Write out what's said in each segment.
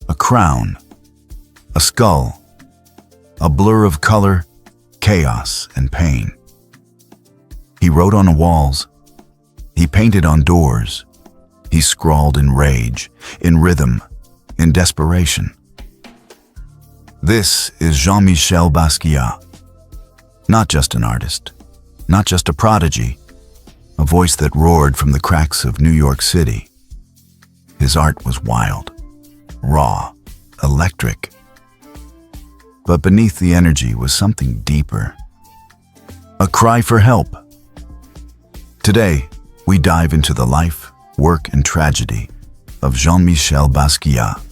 a crown, a skull, a blur of color, chaos, and pain. He wrote on walls. He painted on doors. He scrawled in rage, in rhythm, in desperation. This is Jean-Michel Basquiat. Not just an artist, not just a prodigy, a voice that roared from the cracks of New York City. His art was wild, raw, electric. But beneath the energy was something deeper. A cry for help. Today, we dive into the life, work, and tragedy of Jean-Michel Basquiat,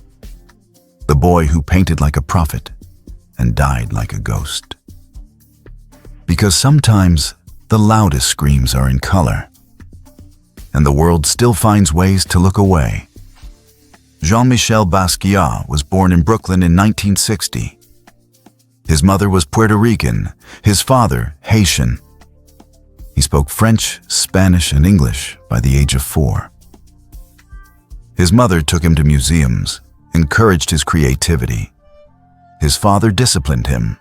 the boy who painted like a prophet and died like a ghost. Because sometimes the loudest screams are in color, and the world still finds ways to look away. Jean-Michel Basquiat was born in Brooklyn in 1960. His mother was Puerto Rican, his father Haitian. He spoke French, Spanish, and English by the age of 4. His mother took him to museums, encouraged his creativity. His father disciplined him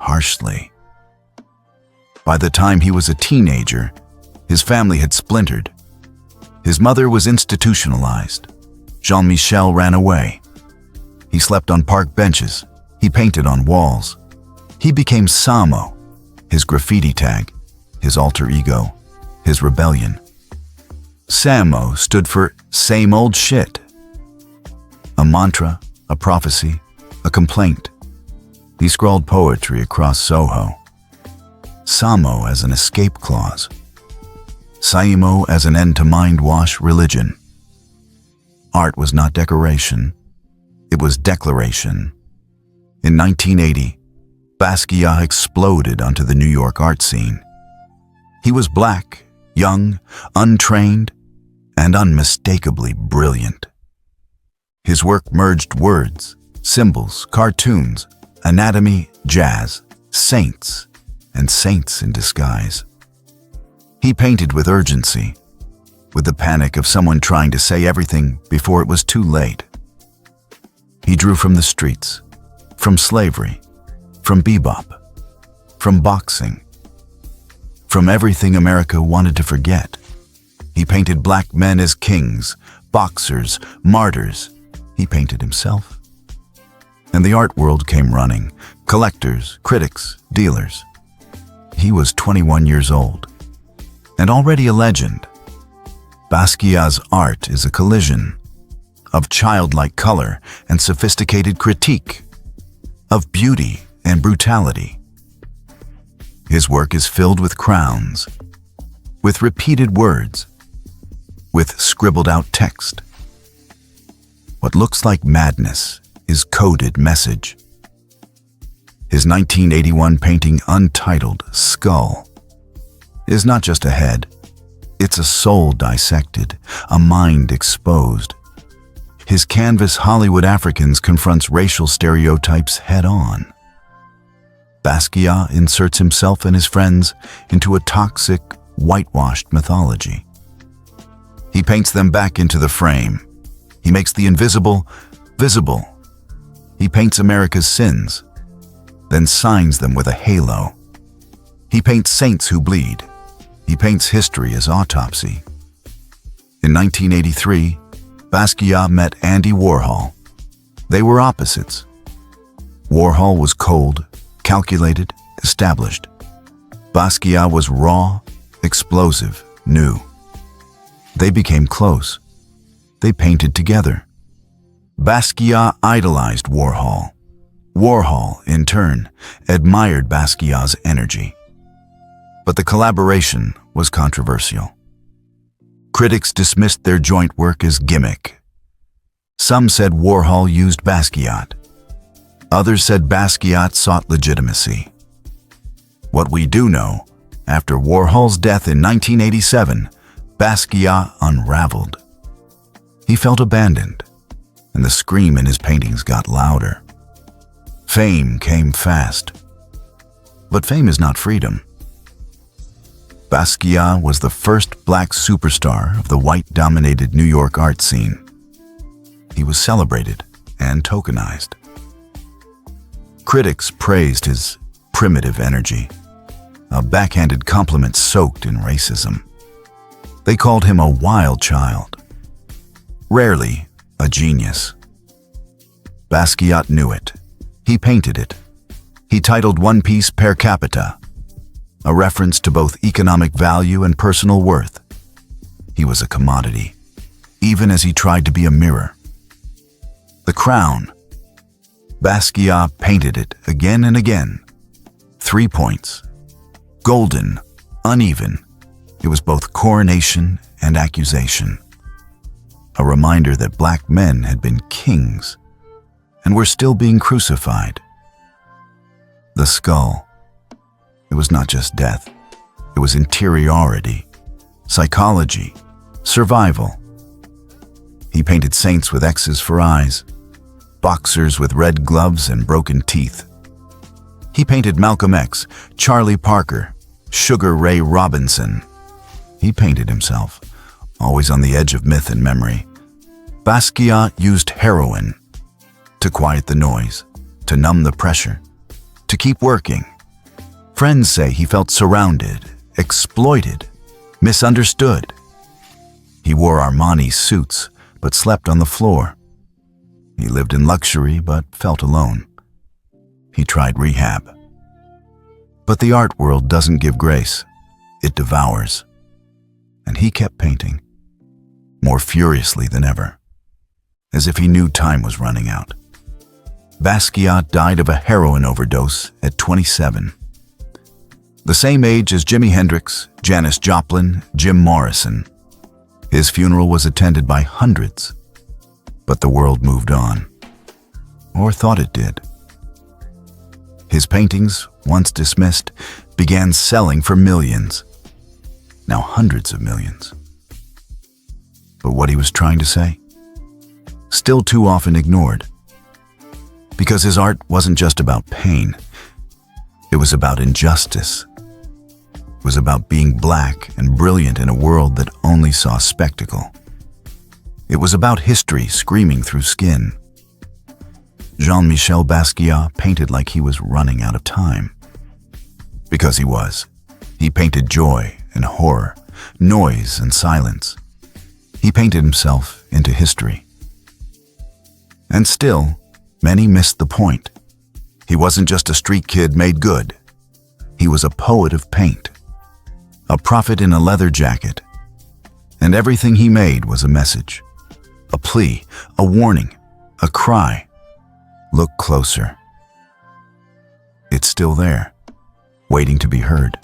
harshly. By the time he was a teenager, his family had splintered. His mother was institutionalized. Jean-Michel ran away. He slept on park benches. He painted on walls. He became Samo, his graffiti tag, his alter ego, his rebellion. Samo stood for same old shit. A mantra, a prophecy, a complaint. He scrawled poetry across Soho. Samo as an escape clause. Saimo as an end to mind-wash religion. Art was not decoration. It was declaration. In 1980, Basquiat exploded onto the New York art scene. He was black, young, untrained, and unmistakably brilliant. His work merged words, symbols, cartoons, anatomy, jazz, saints, and saints in disguise. He painted with urgency, with the panic of someone trying to say everything before it was too late. He drew from the streets, from slavery, from bebop, from boxing, from everything America wanted to forget. He painted black men as kings, boxers, martyrs. He painted himself. And the art world came running, collectors, critics, dealers. He was 21 years old, and already a legend. Basquiat's art is a collision of childlike color and sophisticated critique, of beauty and brutality. His work is filled with crowns, with repeated words, with scribbled-out text. What looks like madness is coded message. His 1981 painting Untitled Skull is not just a head. It's a soul dissected, a mind exposed. His canvas Hollywood Africans confronts racial stereotypes head-on. Basquiat inserts himself and his friends into a toxic, whitewashed mythology. He paints them back into the frame. He makes the invisible visible. He paints America's sins, then signs them with a halo. He paints saints who bleed. He paints history as autopsy. In 1983, Basquiat met Andy Warhol. They were opposites. Warhol was cold, calculated, established. Basquiat was raw, explosive, new. They became close. They painted together. Basquiat idolized Warhol. Warhol, in turn, admired Basquiat's energy. But the collaboration was controversial. Critics dismissed their joint work as gimmick. Some said Warhol used Basquiat. Others said Basquiat sought legitimacy. What we do know, after Warhol's death in 1987, Basquiat unraveled. He felt abandoned, and the scream in his paintings got louder. Fame came fast. But fame is not freedom. Basquiat was the first black superstar of the white-dominated New York art scene. He was celebrated, and tokenized. Critics praised his primitive energy, a backhanded compliment soaked in racism. They called him a wild child, rarely a genius. Basquiat knew it. He painted it. He titled one piece Per Capita, a reference to both economic value and personal worth. He was a commodity, even as he tried to be a mirror. The crown. Basquiat painted it again and again. 3 points. Golden, uneven. It was both coronation and accusation. A reminder that black men had been kings and were still being crucified. The skull. It was not just death. It was interiority, psychology, survival. He painted saints with X's for eyes, boxers with red gloves and broken teeth. He painted Malcolm X, Charlie Parker, Sugar Ray Robinson. He painted himself, always on the edge of myth and memory. Basquiat used heroin to quiet the noise, to numb the pressure, to keep working. Friends say he felt surrounded, exploited, misunderstood. He wore Armani suits, but slept on the floor. He lived in luxury, but felt alone. He tried rehab. But the art world doesn't give grace. It devours. And he kept painting, more furiously than ever, as if he knew time was running out. Basquiat died of a heroin overdose at 27. The same age as Jimi Hendrix, Janis Joplin, Jim Morrison. His funeral was attended by hundreds, but the world moved on, or thought it did. His paintings, once dismissed, began selling for millions, now hundreds of millions. But what he was trying to say? Still too often ignored. Because his art wasn't just about pain, it was about injustice. It was about being black and brilliant in a world that only saw spectacle. It was about history screaming through skin. Jean-Michel Basquiat painted like he was running out of time. Because he was. He painted joy and horror, noise and silence. He painted himself into history. And still, many missed the point. He wasn't just a street kid made good. He was a poet of paint, a prophet in a leather jacket. And everything he made was a message, a plea, a warning, a cry. Look closer. It's still there, waiting to be heard.